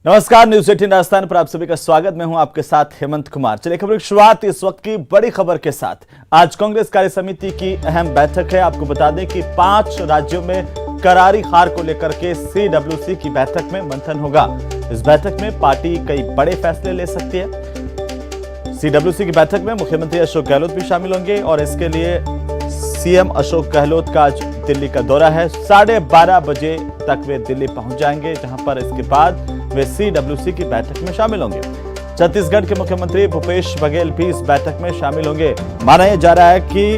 नमस्कार, न्यूज 18 राजस्थान पर आप सभी का स्वागत। मैं हूं आपके साथ हेमंत कुमार। चलिए खबर की शुरुआत इस वक्त की बड़ी खबर के साथ। आज कांग्रेस कार्य समिति की अहम बैठक है। आपको बता दें कि 5 राज्यों में करारी हार को लेकर के सीडब्ल्यूसी की बैठक में मंथन होगा। इस बैठक में पार्टी कई बड़े फैसले ले सकती है। सीडब्ल्यूसी की बैठक में मुख्यमंत्री अशोक गहलोत भी शामिल होंगे और इसके लिए सीएम अशोक गहलोत का आज दिल्ली का दौरा है। 12:30 बजे तक वे दिल्ली पहुंच जाएंगे, जहां पर इसके बाद वे सीडब्ल्यूसी की बैठक में शामिल होंगे। छत्तीसगढ़ के मुख्यमंत्री भूपेश बघेल भी इस बैठक में शामिल होंगे। माना यह जा रहा है कि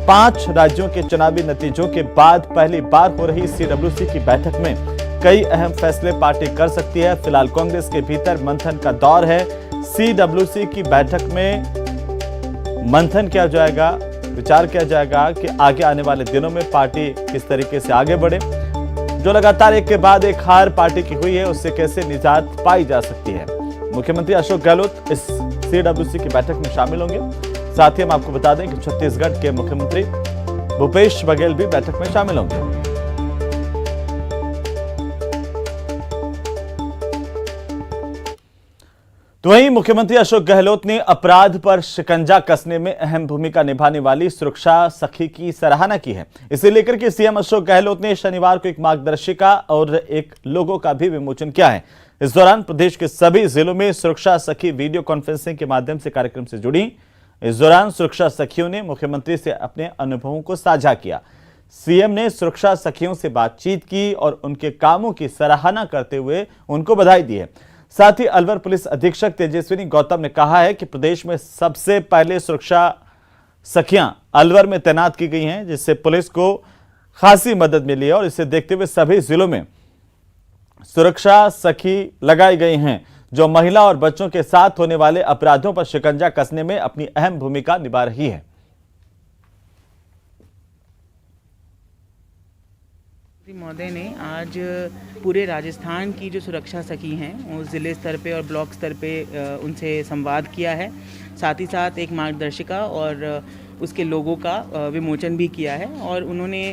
5 राज्यों के चुनावी नतीजों के बाद पहली बार हो रही सीडब्ल्यूसी की बैठक में कई अहम फैसले पार्टी कर सकती है। फिलहाल कांग्रेस के भीतर मंथन का दौर है। सीडब्ल्यूसी की बैठक में मंथन किया जाएगा, विचार किया जाएगा कि आगे आने वाले दिनों में पार्टी किस तरीके से आगे बढ़े। जो लगातार एक के बाद एक हार पार्टी की हुई है, उससे कैसे निजात पाई जा सकती है। मुख्यमंत्री अशोक गहलोत इस सीडब्ल्यूसी की बैठक में शामिल होंगे। साथ ही हम आपको बता दें कि छत्तीसगढ़ के मुख्यमंत्री भूपेश बघेल भी बैठक में शामिल होंगे। तो वहीं मुख्यमंत्री अशोक गहलोत ने अपराध पर शिकंजा कसने में अहम भूमिका निभाने वाली सुरक्षा सखी की सराहना की है। इसे लेकर के सीएम अशोक गहलोत ने शनिवार को एक मार्गदर्शिका और एक लोगो का भी विमोचन किया है। इस दौरान प्रदेश के सभी जिलों में सुरक्षा सखी वीडियो कॉन्फ्रेंसिंग के माध्यम से कार्यक्रम से जुड़ी। इस दौरान सुरक्षा सखियों ने मुख्यमंत्री से अपने अनुभवों को साझा किया। सीएम ने सुरक्षा सखियों से बातचीत की और उनके कामों की सराहना करते हुए उनको बधाई दी है। साथ ही अलवर पुलिस अधीक्षक तेजस्विनी गौतम ने कहा है कि प्रदेश में सबसे पहले सुरक्षा सखियां अलवर में तैनात की गई हैं, जिससे पुलिस को खासी मदद मिली है और इसे देखते हुए सभी जिलों में सुरक्षा सखी लगाई गई हैं, जो महिला और बच्चों के साथ होने वाले अपराधों पर शिकंजा कसने में अपनी अहम भूमिका निभा रही है। महोदय ने आज पूरे राजस्थान की जो सुरक्षा सखी हैं वो ज़िले स्तर पे और ब्लॉक स्तर पे उनसे संवाद किया है। साथ ही साथ एक मार्गदर्शिका और उसके लोगों का विमोचन भी किया है और उन्होंने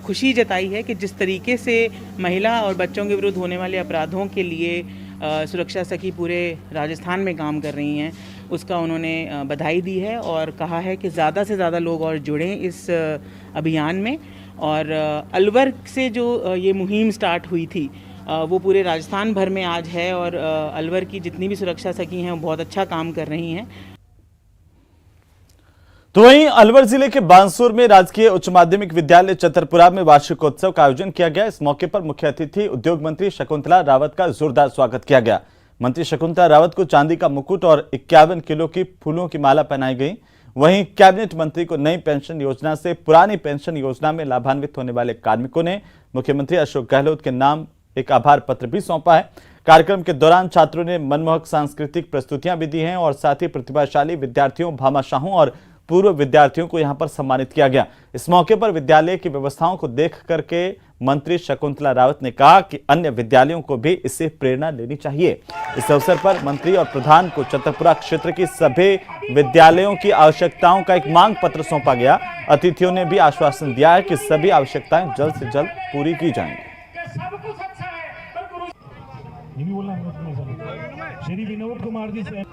खुशी जताई है कि जिस तरीके से महिला और बच्चों के विरुद्ध होने वाले अपराधों के लिए सुरक्षा सखी पूरे राजस्थान में काम कर रही हैं, उसका उन्होंने बधाई दी है और कहा है कि ज़्यादा से ज़्यादा लोग और जुड़ें इस अभियान में। और अलवर से जो ये मुहिम स्टार्ट हुई थी वो पूरे राजस्थान भर में आज है और अलवर की जितनी भी सुरक्षा सखी हैं वो बहुत अच्छा काम कर रही हैं। तो वहीं अलवर जिले के बांसुर में राजकीय उच्च माध्यमिक विद्यालय चतरपुरा में वार्षिकोत्सव का आयोजन किया गया। इस मौके पर मुख्य अतिथि उद्योग मंत्री शकुंतला रावत का जोरदार स्वागत किया गया। मंत्री शकुंतला रावत को चांदी का मुकुट और 51 किलो की फूलों की माला पहनाई गई। वहीं कैबिनेट मंत्री को नई पेंशन योजना से पुरानी पेंशन योजना में लाभान्वित होने वाले कार्मिकों ने मुख्यमंत्री अशोक गहलोत के नाम एक आभार पत्र भी सौंपा है। कार्यक्रम के दौरान छात्रों ने मनमोहक सांस्कृतिक प्रस्तुतियां भी दी हैं और साथ ही प्रतिभाशाली विद्यार्थियों, भामाशाहों और पूर्व विद्यार्थियों को यहां पर सम्मानित किया गया। इस मौके पर विद्यालय की व्यवस्थाओं को देख करके मंत्री शकुंतला रावत ने कहा कि अन्य विद्यालयों को भी इससे प्रेरणा लेनी चाहिए। इस अवसर पर मंत्री और प्रधान को चतरपुरा क्षेत्र की सभी विद्यालयों की आवश्यकताओं का एक मांग पत्र सौंपा गया। अतिथियों ने भी आश्वासन दिया है कि सभी आवश्यकताएं जल्द से जल्द पूरी की जाएंगी। श्री विनोद कुमार जी से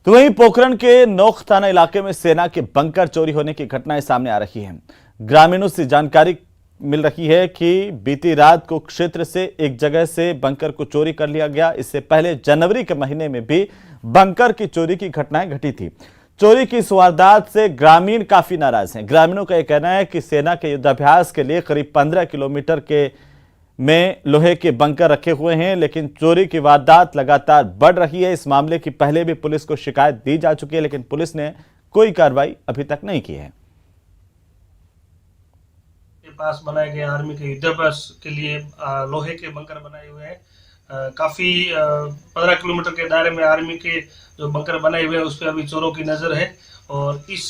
तो वहीं पोखरण के नोख थाना इलाके में सेना के बंकर चोरी होने की घटनाएं सामने आ रही हैं। ग्रामीणों से जानकारी मिल रही है कि बीती रात को क्षेत्र से एक जगह से बंकर को चोरी कर लिया गया। इससे पहले जनवरी के महीने में भी बंकर की चोरी की घटनाएं घटी थी। चोरी की इस वारदात से ग्रामीण काफी नाराज हैं। ग्रामीणों का यह कहना है कि सेना के युद्धाभ्यास के लिए करीब 15 किलोमीटर के में लोहे के बंकर रखे हुए हैं, लेकिन चोरी की वारदात लगातार बढ़ रही है। इस मामले की पहले भी पुलिस को शिकायत दी जा चुकी है, लेकिन पुलिस ने कोई कार्रवाई अभी तक नहीं की है। के पास बनाए गए आर्मी के युद्धाभ्यास के लिए लोहे के बंकर बनाए हुए हैं। काफी 15 किलोमीटर के दायरे में आर्मी के जो बंकर बनाए हुए हैं उस पर अभी चोरों की नजर है और इस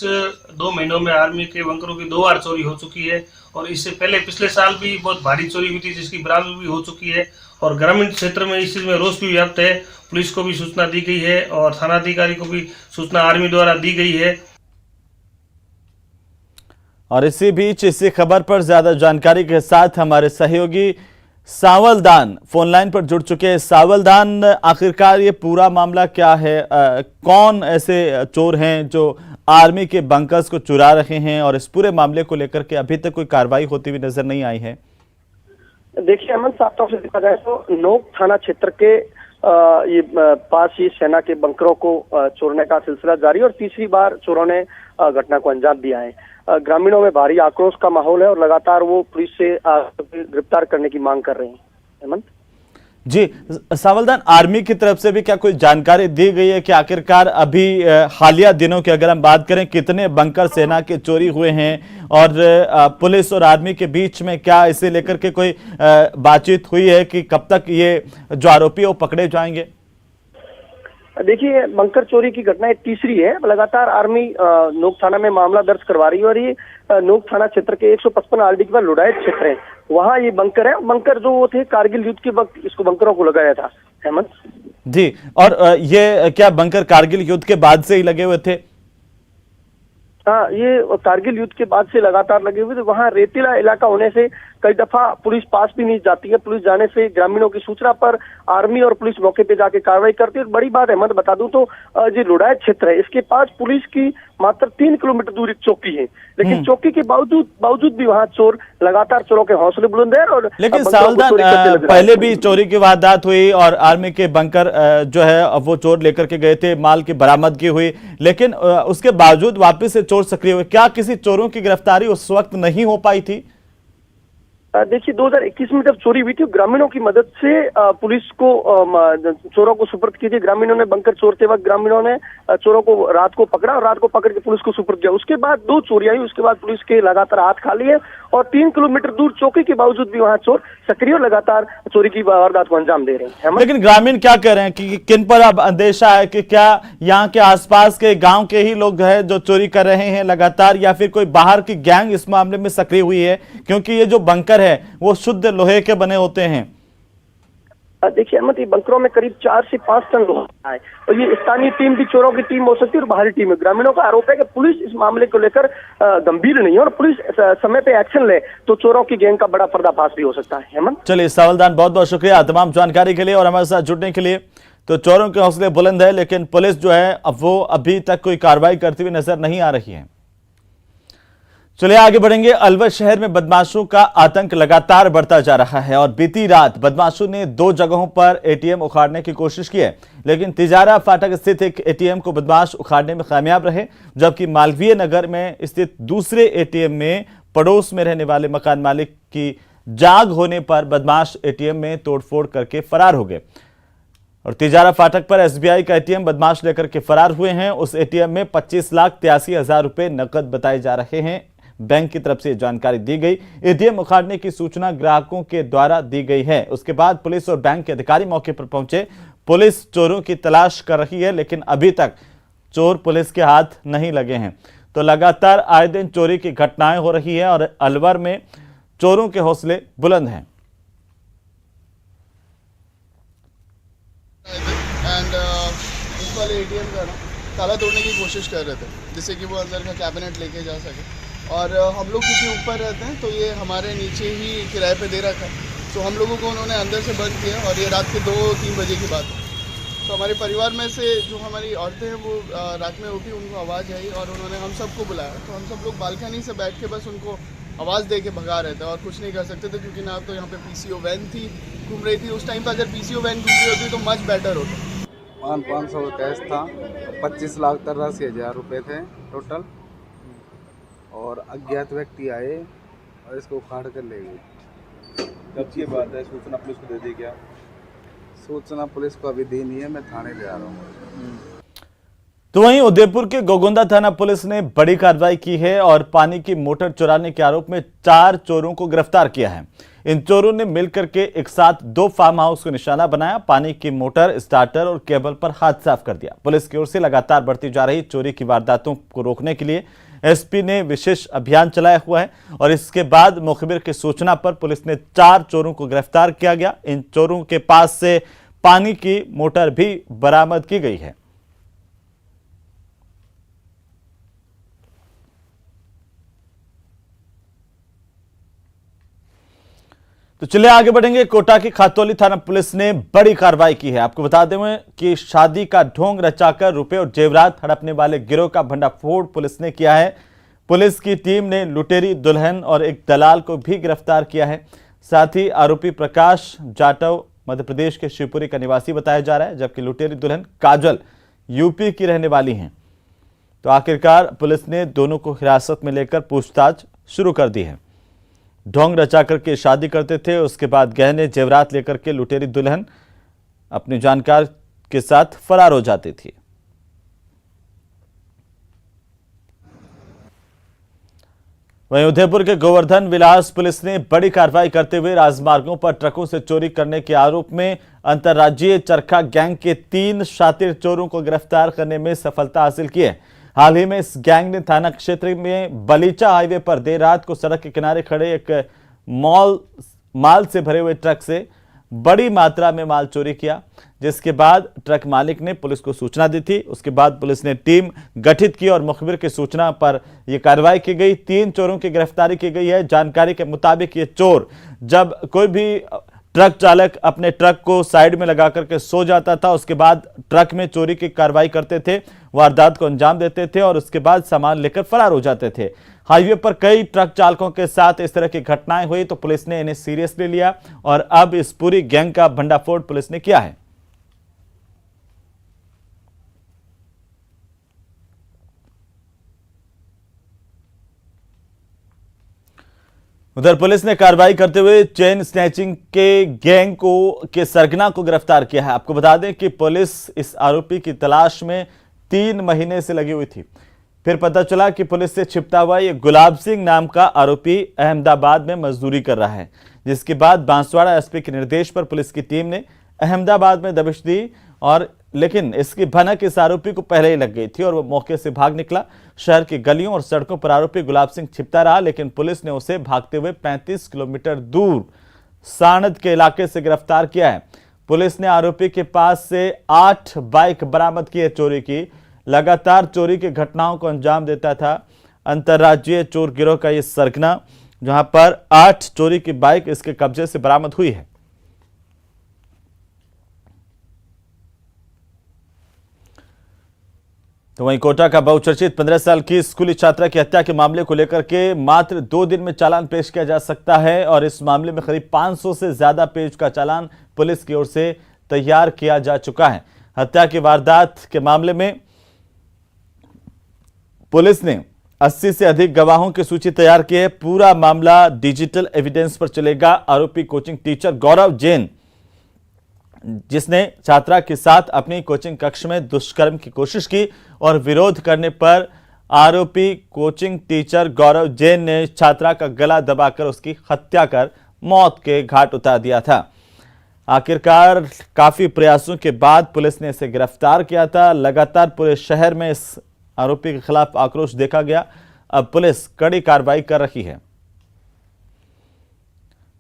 2 महीनों में आर्मी के बंकरों की 2 बार चोरी हो चुकी है और इससे पहले पिछले साल भी बहुत भारी चोरी हुई थी जिसकी बरामद भी हो चुकी है और ग्रामीण क्षेत्र में इस चीज में रोष भी व्याप्त है। पुलिस को भी सूचना दी गई है और थानाधिकारी को भी सूचना आर्मी द्वारा दी गई है। और इसी बीच इसी खबर पर ज्यादा जानकारी के साथ हमारे सहयोगी सावलदान फोन लाइन पर जुड़ चुके हैं। सावलदान, आखिरकार ये पूरा मामला क्या है? कौन ऐसे चोर हैं जो आर्मी के बंकर्स को चुरा रहे हैं और इस पूरे मामले को लेकर के अभी तक कोई कार्रवाई होती हुई नजर नहीं आई है? देखिए अमन, साफ तौर से देखा जाए तो नोक थाना क्षेत्र के पास ही सेना के बंकरों को चोरने का सिलसिला जारी और तीसरी बार चोरों ने घटना को अंजाम दिया है। ग्रामीणों में भारी आक्रोश का माहौल है और लगातार वो पुलिस से गिरफ्तार करने की मांग कर रहे हैं। हेमंत जी, सावलदान, आर्मी की तरफ से भी क्या कोई जानकारी दी गई है कि आखिरकार अभी हालिया दिनों की अगर हम बात करें कितने बंकर सेना के चोरी हुए हैं और पुलिस और आर्मी के बीच में क्या इसे लेकर के कोई बातचीत हुई है कि कब तक ये जो आरोपी है वो पकड़े जाएंगे? देखिए, बंकर चोरी की घटना तीसरी है। लगातार आर्मी नोक थाना में मामला दर्ज करवा रही है और ये नोक थाना क्षेत्र के 155 आरडी के बाद लुढ़ाई क्षेत्र है, वहाँ ये बंकर है। बंकर जो वो थे कारगिल युद्ध के वक्त इसको बंकरों को लगाया था। हेमंत जी, और ये क्या बंकर कारगिल युद्ध के बाद से ही लगे हुए थे? हाँ, ये कारगिल युद्ध के बाद से लगातार लगे हुए थे। वहाँ रेतीला इलाका होने से कई दफा पुलिस पास भी नहीं जाती है। पुलिस जाने से ग्रामीणों की सूचना पर आर्मी और पुलिस मौके पे जाके कार्रवाई करती है। बड़ी बात है, मैं बता दूं तो जो लुढ़ाई क्षेत्र है इसके पास पुलिस की मात्र 3 किलोमीटर दूर एक चौकी है, लेकिन चौकी के बावजूद भी वहाँ चोर लगातार चोरों के हौसले बुलंद है। और लेकिन सावधान, पहले भी चोरी की वारदात हुई और आर्मी के बंकर जो है वो चोर लेकर के गए थे, माल की बरामदगी हुई, लेकिन उसके बावजूद वापस से चोर सक्रिय हुए। क्या किसी चोरों की गिरफ्तारी उस वक्त नहीं हो पाई थी? देखिए, 2021 में जब चोरी हुई थी ग्रामीणों की मदद से पुलिस को चोरों को सुपुर्द की थी। ग्रामीणों ने बंकर चोरते वक्त ग्रामीणों ने चोरों को रात को पकड़ा और रात को पकड़ के पुलिस को सुपुर्द किया। उसके बाद 2 चोरियां हुई, उसके बाद पुलिस के लगातार हाथ खाली है और 3 किलोमीटर दूर चौकी के बावजूद भी वहाँ चोर सक्रिय और लगातार चोरी की वारदात को अंजाम दे रहे हैं। लेकिन ग्रामीण क्या कह रहे हैं कि किन पर अब अंदेशा है कि क्या यहाँ के आसपास के गांव के ही लोग हैं जो चोरी कर रहे हैं लगातार, या फिर कोई बाहर की गैंग इस मामले में सक्रिय हुई है? क्योंकि ये जो बंकर है वो शुद्ध लोहे के बने होते हैं। देखिए अहमद, ये बंकरों में करीब 4 से 5 टन लोहा है और ये स्थानीय टीम भी चोरों की टीम हो सकती है और बाहरी टीम है। ग्रामीणों का आरोप है कि पुलिस इस मामले को लेकर गंभीर नहीं है और पुलिस समय पे एक्शन ले तो चोरों की गैंग का बड़ा पर्दाफाश भी हो सकता है। हेमंत, चलिए सावलदान, बहुत बहुत शुक्रिया तमाम जानकारी के लिए और हमारे साथ जुड़ने के लिए। तो चोरों के हौसले बुलंद है, लेकिन पुलिस जो है अब वो अभी तक कोई कार्रवाई करती हुई नजर नहीं आ रही है। चलिए आगे बढ़ेंगे। अलवर शहर में बदमाशों का आतंक लगातार बढ़ता जा रहा है और बीती रात बदमाशों ने 2 जगहों पर एटीएम उखाड़ने की कोशिश की है, लेकिन तिजारा फाटक स्थित एक एटीएम को बदमाश उखाड़ने में कामयाब रहे, जबकि मालवीय नगर में स्थित दूसरे एटीएम में पड़ोस में रहने वाले मकान मालिक की जाग होने पर बदमाश एटीएम में तोड़फोड़ करके फरार हो गए। और तिजारा फाटक पर एसबीआई का एटीएम बदमाश लेकर के फरार हुए हैं। उस एटीएम में 25,83,000 रुपए नकद बताए जा रहे हैं। बैंक की तरफ से जानकारी दी गई। एटीएम उखाड़ने की सूचना ग्राहकों के द्वारा दी गई है। उसके बाद पुलिस और बैंक के अधिकारी मौके पर पहुंचे। पुलिस चोरों की तलाश कर रही है, लेकिन अभी तक चोर पुलिस के हाथ नहीं लगे हैं। तो लगातार आए दिन चोरी की घटनाएं हो रही है और अलवर में चोरों के हौसले बुलंद हैं। इस वाले एटीएम का ताला तोड़ने की कोशिश कर रहे थे, जिससे कि वो अंदर का कैबिनेट लेके जा सके। और हम लोग क्योंकि ऊपर रहते हैं तो ये हमारे नीचे ही किराए पे दे रखा है, तो हम लोगों को उन्होंने अंदर से बंद किया और ये रात के 2-3 बजे की बात है। तो हमारे परिवार में से जो हमारी औरतें हैं वो रात में उठी, उनको आवाज़ आई और उन्होंने हम सबको बुलाया। तो हम सब लोग बालकनी से बैठ के बस उनको आवाज़ दे के भगा रहे थे और कुछ नहीं कर सकते थे, क्योंकि ना तो यहाँ पे पीसीओ वैन थी घूम रही थी। उस टाइम पर अगर पीसीओ वैन घूम रही होती तो मच बेटर होता। 500 कैश था, 25,83,000 रुपये थे टोटल, और अज्ञात व्यक्ति आए और इसको उखाड़ कर ले गए। कब की बात है? सूचना पुलिस को दे दी क्या? सूचना पुलिस को अभी दी नहीं है, मैं थाने जा रहा हूँ। तो वहीं उदयपुर के गोगोंदा थाना पुलिस ने बड़ी कार्रवाई की है और पानी की मोटर चुराने के आरोप में 4 चोरों को गिरफ्तार किया है। इन चोरों ने मिलकर के एक साथ 2 फार्म हाउस को निशाना बनाया, पानी की मोटर, स्टार्टर और केबल पर हाथ साफ कर दिया। पुलिस की ओर से लगातार बढ़ती जा रही चोरी की वारदातों को रोकने के लिए एसपी ने विशेष अभियान चलाया हुआ है और इसके बाद मुखबिर की सूचना पर पुलिस ने 4 चोरों को गिरफ्तार किया गया। इन चोरों के पास से पानी की मोटर भी बरामद की गई है। तो चलिए आगे बढ़ेंगे। कोटा की खातौली थाना पुलिस ने बड़ी कार्रवाई की है। आपको बता दें कि शादी का ढोंग रचाकर रुपए और जेवरात हड़पने वाले गिरोह का भंडाफोड़ पुलिस ने किया है। पुलिस की टीम ने लुटेरी दुल्हन और एक दलाल को भी गिरफ्तार किया है। साथ ही आरोपी प्रकाश जाटव मध्य प्रदेश के शिवपुरी का निवासी बताया जा रहा है, जबकि लुटेरी दुल्हन काजल यूपी की रहने वाली हैं। तो आखिरकार पुलिस ने दोनों को हिरासत में लेकर पूछताछ शुरू कर दी है। ढोंग रचा करके शादी करते थे, उसके बाद गहने जेवरात लेकर के लुटेरी दुल्हन अपने जानकार के साथ फरार हो जाती थी। वहीं उदयपुर के गोवर्धन विलास पुलिस ने बड़ी कार्रवाई करते हुए राजमार्गों पर ट्रकों से चोरी करने के आरोप में अंतर्राज्यीय चरखा गैंग के 3 शातिर चोरों को गिरफ्तार करने में सफलता हासिल की है। हाल ही में इस गैंग ने थाना क्षेत्र में बलीचा हाईवे पर देर रात को सड़क के किनारे खड़े एक माल से भरे हुए ट्रक से बड़ी मात्रा में माल चोरी किया, जिसके बाद ट्रक मालिक ने पुलिस को सूचना दी थी। उसके बाद पुलिस ने टीम गठित की और मुखबिर की सूचना पर यह कार्रवाई की गई। 3 चोरों की गिरफ्तारी की गई है। जानकारी के मुताबिक ये चोर जब कोई भी ट्रक चालक अपने ट्रक को साइड में लगा करके सो जाता था, उसके बाद ट्रक में चोरी की कार्रवाई करते थे, वारदात को अंजाम देते थे और उसके बाद सामान लेकर फरार हो जाते थे। हाईवे पर कई ट्रक चालकों के साथ इस तरह की घटनाएं हुई तो पुलिस ने इन्हें सीरियसली लिया और अब इस पूरी गैंग का भंडाफोड़ पुलिस ने किया है। उधर पुलिस ने कार्रवाई करते हुए चेन स्नैचिंग के गैंग के सरगना को गिरफ्तार किया है। आपको बता दें कि पुलिस इस आरोपी की तलाश में 3 महीने से लगी हुई थी। फिर पता चला कि पुलिस से छिपता हुआ ये गुलाब सिंह नाम का आरोपी अहमदाबाद में मजदूरी कर रहा है, जिसके बाद बांसवाड़ा एसपी के निर्देश पर पुलिस की टीम ने अहमदाबाद में दबिश दी और लेकिन इसकी भनक इस आरोपी को पहले ही लग गई थी और वो मौके से भाग निकला। शहर की गलियों और सड़कों पर आरोपी गुलाब सिंह छिपता रहा, लेकिन पुलिस ने उसे भागते हुए 35 किलोमीटर दूर सानद के इलाके से गिरफ्तार किया है। पुलिस ने आरोपी के पास से 8 बाइक बरामद की है चोरी की। लगातार चोरी की घटनाओं को अंजाम देता था अंतर्राज्यीय चोर गिरोह का यह सरगना, जहां पर 8 चोरी की बाइक इसके कब्जे से बरामद हुई है। तो वहीं कोटा का बहुचर्चित 15 साल की स्कूली छात्रा की हत्या के मामले को लेकर के मात्र 2 दिन में चालान पेश किया जा सकता है और इस मामले में करीब 500 से ज्यादा पेज का चालान पुलिस की ओर से तैयार किया जा चुका है। हत्या की वारदात के मामले में पुलिस ने 80 से अधिक गवाहों की सूची तैयार की है। पूरा मामला डिजिटल एविडेंस पर चलेगा। आरोपी कोचिंग टीचर गौरव जैन, जिसने छात्रा के साथ अपनी कोचिंग कक्ष में दुष्कर्म की कोशिश की और विरोध करने पर आरोपी कोचिंग टीचर गौरव जैन ने छात्रा का गला दबाकर उसकी हत्या कर मौत के घाट उतार दिया था। आखिरकार काफी प्रयासों के बाद पुलिस ने इसे गिरफ्तार किया था। लगातार पूरे शहर में इस आरोपी के खिलाफ आक्रोश देखा गया। अब पुलिस कड़ी कार्रवाई कर रही है।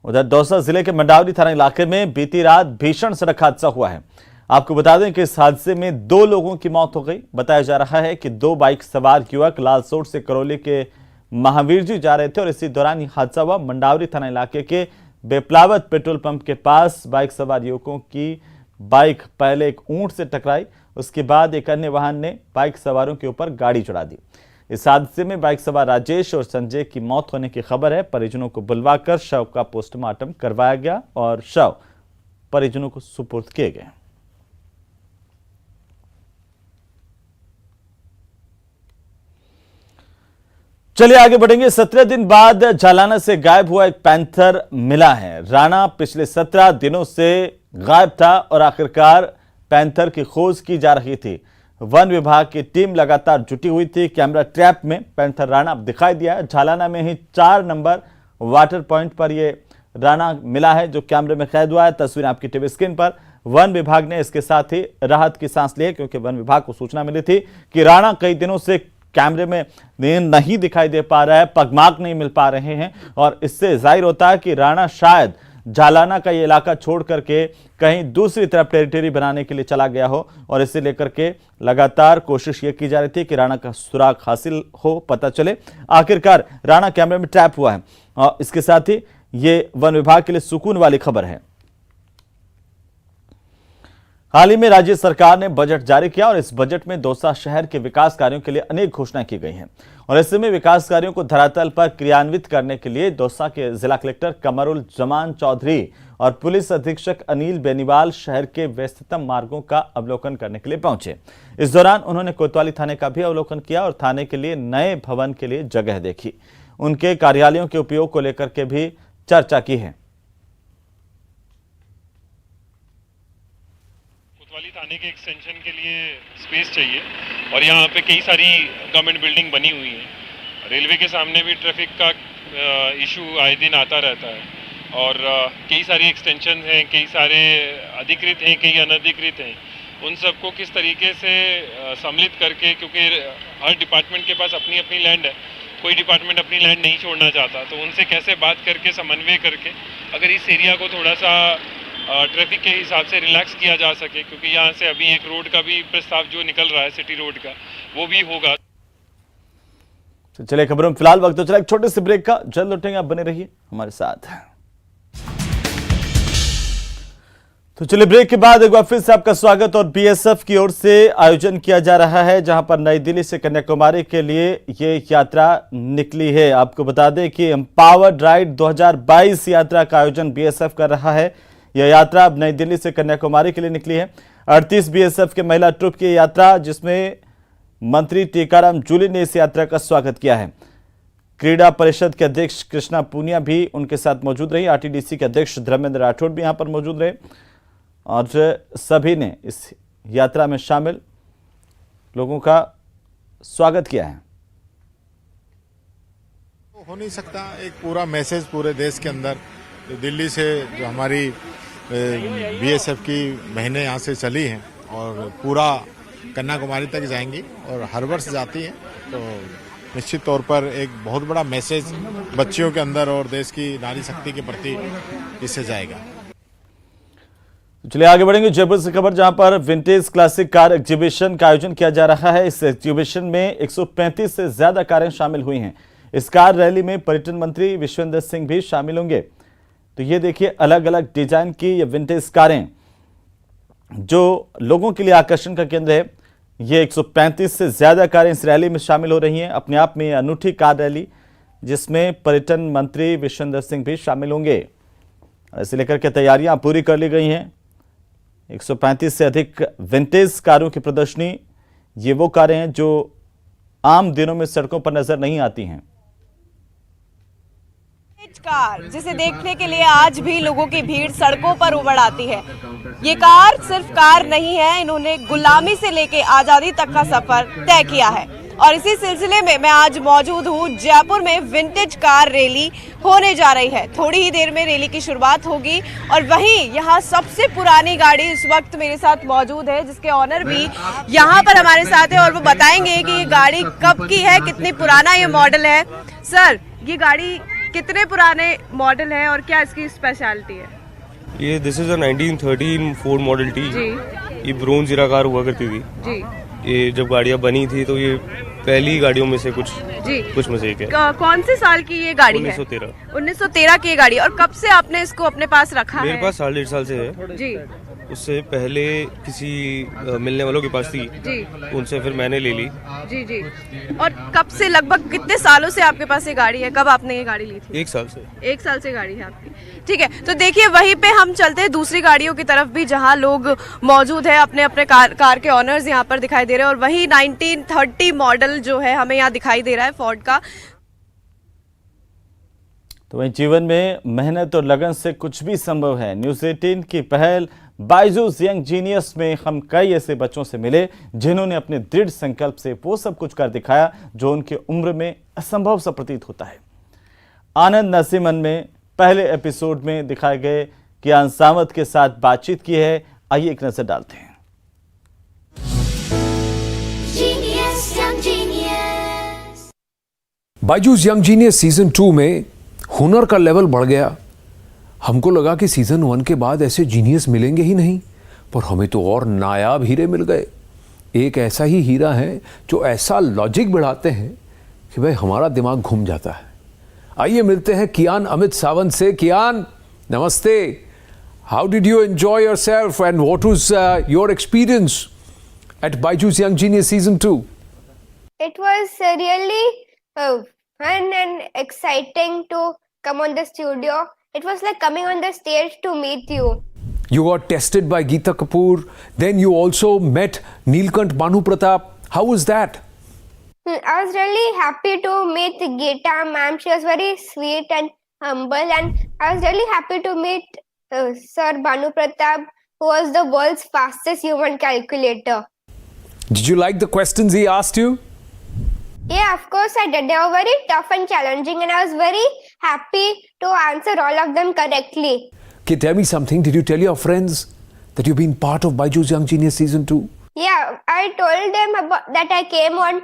उधर दौसा जिले के मंडावली थाना इलाके में बीती रात भीषण सड़क हादसा हुआ है। आपको बता दें कि इस हादसे में 2 लोगों की मौत हो गई। बताया जा रहा है कि 2 बाइक सवार युवक लालसोट से करौली के महावीर जी जा रहे थे और इसी दौरान यह हादसा हुआ। मंडावली थाना इलाके के बेपलावत पेट्रोल पंप के पास बाइक सवार युवकों की बाइक पहले एक ऊंट से टकराई, उसके बाद एक अन्य वाहन ने बाइक सवारों के ऊपर गाड़ी चढ़ा दी। इस हादसे में बाइक सवार राजेश और संजय की मौत होने की खबर है। परिजनों को बुलवाकर शव का पोस्टमार्टम करवाया गया और शव परिजनों को सुपुर्द किए गए। चलिए आगे बढ़ेंगे। 17 दिन बाद जालाना से गायब हुआ एक पैंथर मिला है। राणा पिछले 17 दिनों से गायब था और आखिरकार पैंथर की खोज की जा रही थी। वन विभाग की टीम लगातार जुटी हुई थी। कैमरा ट्रैप में पैंथर राणा दिखाई दिया है। जालाना में ही 4 नंबर वाटर पॉइंट पर यह राणा मिला है जो कैमरे में कैद हुआ है। तस्वीर आपकी टीवी स्क्रीन पर। वन विभाग ने इसके साथ ही राहत की सांस ली है, क्योंकि वन विभाग को सूचना मिली थी कि राणा कई दिनों से कैमरे में नहीं दिखाई दे पा रहा है, पगमार्क नहीं मिल पा रहे हैं और इससे जाहिर होता है कि राणा शायद जालाना का ये इलाका छोड़ करके कहीं दूसरी तरफ टेरिटरी बनाने के लिए चला गया हो और इसे लेकर के लगातार कोशिश ये की जा रही थी कि राणा का सुराग हासिल हो, पता चले। आखिरकार राणा कैमरे में ट्रैप हुआ है और इसके साथ ही ये वन विभाग के लिए सुकून वाली खबर है। हाल ही में राज्य सरकार ने बजट जारी किया और इस बजट में दौसा शहर के विकास कार्यों के लिए अनेक घोषणाएं की गई हैं और ऐसे में विकास कार्यों को धरातल पर क्रियान्वित करने के लिए दौसा के जिला कलेक्टर कमरुल जमान चौधरी और पुलिस अधीक्षक अनिल बेनीवाल शहर के व्यस्ततम मार्गों का अवलोकन करने के लिए पहुंचे। इस दौरान उन्होंने कोतवाली थाने का भी अवलोकन किया और थाने के लिए नए भवन के लिए जगह देखी। उनके कार्यालयों के उपयोग को लेकर के भी चर्चा की है। कोतवाली थाने के एक्सटेंशन के लिए स्पेस चाहिए और यहाँ पे कई सारी गवर्नमेंट बिल्डिंग बनी हुई है। रेलवे के सामने भी ट्रैफिक का इशू आए दिन आता रहता है और कई सारी एक्सटेंशन हैं, कई सारे अधिकृत हैं, कई अनधिकृत हैं। उन सबको किस तरीके से सम्मिलित करके, क्योंकि हर डिपार्टमेंट के पास अपनी अपनी लैंड है, कोई डिपार्टमेंट अपनी लैंड नहीं छोड़ना चाहता, तो उनसे कैसे बात करके समन्वय करके अगर इस एरिया को थोड़ा सा ट्रैफिक के हिसाब से रिलैक्स किया जा सके, क्योंकि यहाँ से अभी एक रोड का भी प्रस्ताव जो निकल रहा है सिटी रोड का, वो भी होगा। तो चलिए खबरों में फिलहाल वक्त तो चला एक छोटे से ब्रेक का, जल्द लौटेंगे, आप बने रहिए हमारे साथ। तो चलिए ब्रेक के बाद एक बार फिर से आपका स्वागत। और बीएसएफ की ओर से आयोजन किया जा रहा है जहां पर नई दिल्ली से कन्याकुमारी के लिए ये यात्रा निकली है। आपको बता दें कि एम्पावर्ड राइड 2022 यात्रा का आयोजन बीएसएफ कर रहा है। यह यात्रा अब नई दिल्ली से कन्याकुमारी के लिए निकली है। 38 बीएसएफ के महिला ट्रुप की यात्रा, जिसमें मंत्री टीकाराम जूली ने इस यात्रा का स्वागत किया है। क्रीड़ा परिषद के अध्यक्ष कृष्णा पूनिया भी उनके साथ मौजूद रही। आरटीडीसी के अध्यक्ष धर्मेंद्र राठौड़ भी यहां पर मौजूद रहे और सभी ने इस यात्रा में शामिल लोगों का स्वागत किया है। हो नहीं सकता एक पूरा मैसेज पूरे देश के अंदर, दिल्ली से जो हमारी बीएसएफ की बहनें यहाँ से चली हैं और पूरा कन्याकुमारी तक जाएंगी और हर वर्ष जाती हैं, तो निश्चित तौर पर एक बहुत बड़ा मैसेज बच्चियों के अंदर और देश की नारी शक्ति के प्रति इससे जाएगा। चलिए आगे बढ़ेंगे जयपुर से खबर, जहां पर विंटेज क्लासिक कार एग्जीबिशन का आयोजन किया जा रहा है। इस एग्जीबिशन में 135 से ज्यादा कारें शामिल हुई हैं। इस कार रैली में पर्यटन मंत्री विश्वेंद्र सिंह भी शामिल होंगे। तो ये देखिए अलग अलग डिजाइन की ये विंटेज कारें जो लोगों के लिए आकर्षण का केंद्र है। ये 135 से ज्यादा कारें इस रैली में शामिल हो रही हैं। अपने आप में अनूठी कार रैली जिसमें पर्यटन मंत्री विश्वेंद्र सिंह भी शामिल होंगे। इसे लेकर के तैयारियां पूरी कर ली गई हैं। 135 से अधिक विंटेज कारों की प्रदर्शनी, ये वो कारें हैं जो आम दिनों में सड़कों पर नजर नहीं आती हैं। कार जिसे देखने के लिए आज भी लोगों की भीड़ सड़कों पर उमड़ आती है। ये कार सिर्फ कार नहीं है, इन्होंने गुलामी से लेके आजादी तक का सफर तय किया है। और इसी सिलसिले में मैं आज मौजूद हूँ जयपुर में। विंटेज कार रैली होने जा रही है। थोड़ी ही देर में रैली की शुरुआत होगी और वहीं यहाँ सबसे पुरानी गाड़ी इस वक्त मेरे साथ मौजूद है, जिसके ऑनर भी यहाँ पर हमारे साथ है और वो बताएंगे कि ये गाड़ी कब की है, कितनी पुराना ये मॉडल है। सर, ये गाड़ी कितने पुराने मॉडल है और क्या इसकी स्पेशलिटी है? ये this is a 1913 Ford model T. ये ब्रोंज इरा कार हुआ करती थी जी। ये जब गाड़ियां बनी थी तो ये पहली गाड़ियों में से कुछ में से एक है। कौन से साल की ये गाड़ी है? 1913 की ये गाड़ी। और कब से आपने इसको अपने पास रखा है? मेरे पास 1.5 साल से है जी। उससे पहले किसी मिलने वालों के पास थी जी, उनसे फिर मैंने ले ली। जी जी। और कब से, लगभग कितने सालों से आपके पास ये गाड़ी है? कब आपने ये गाड़ी ली थी? 1 साल से। 1 साल से गाड़ी है आपकी, ठीक है। तो देखिए वहीं पे हम चलते हैं दूसरी गाड़ियों की तरफ भी, जहां लोग मौजूद है। अपने अपने कार के ऑनर्स यहाँ पर दिखाई दे रहे हैं और वही 1930 मॉडल जो है हमें यहाँ दिखाई दे रहा है फोर्ड का। तो वहीं जीवन में मेहनत और लगन से कुछ भी संभव है। न्यूज़ 18 की पहल बायजूस यंग जीनियस में हम कई ऐसे बच्चों से मिले जिन्होंने अपने दृढ़ संकल्प से वो सब कुछ कर दिखाया जो उनकी उम्र में असंभव सा प्रतीत होता है। आनंद नसीमन में पहले एपिसोड में दिखाए गए कियान सावंत के साथ बातचीत की है। आइए एक नजर डालते हैं। बायजूस यंग जीनियस सीजन 2 में हुनर का लेवल बढ़ गया। हमको लगा कि सीजन 1 के बाद ऐसे जीनियस मिलेंगे ही नहीं, पर हमें तो और नायाब हीरे मिल गए। एक ऐसा ही हीरा है जो ऐसा लॉजिक बढ़ाते हैं कि भाई हमारा दिमाग घूम जाता है। आइए मिलते हैं कियान अमित सावंत से। कियान, नमस्ते। How did you enjoy yourself and what was your experience at Byju's Young Genius Season 2? It was really fun and exciting to come on the studio. It was like coming on the stage to meet you. You got tested by Geeta Kapoor. Then you also met Neelkant Bhanu Pratap. How was that? I was really happy to meet Geeta ma'am. She was very sweet and humble, and I was really happy to meet Sir Bhanu Pratap, who was the world's fastest human calculator. Did you like the questions he asked you? Yeah, of course I did. They were very tough and challenging, and I was very happy to answer all of them correctly. Okay, tell me something. Did you tell your friends that you've been part of Byju's Young Genius Season 2? Yeah, I told them about that I came on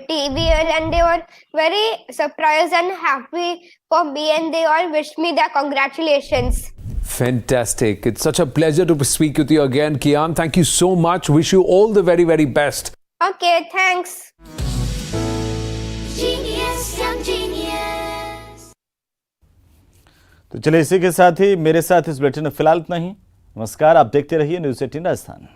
TV, and they were very surprised and happy for me, and they all wished me their congratulations. Fantastic. It's such a pleasure to speak with you again, Kian. Thank you so much. Wish you all the very, very best. Okay, thanks. Genius, young genius. तो चलिए इसी के साथ ही मेरे साथ इस bulletin में फिलहाल इतना ही। नमस्कार, आप देखते रहिए न्यूज़ 18 राजस्थान।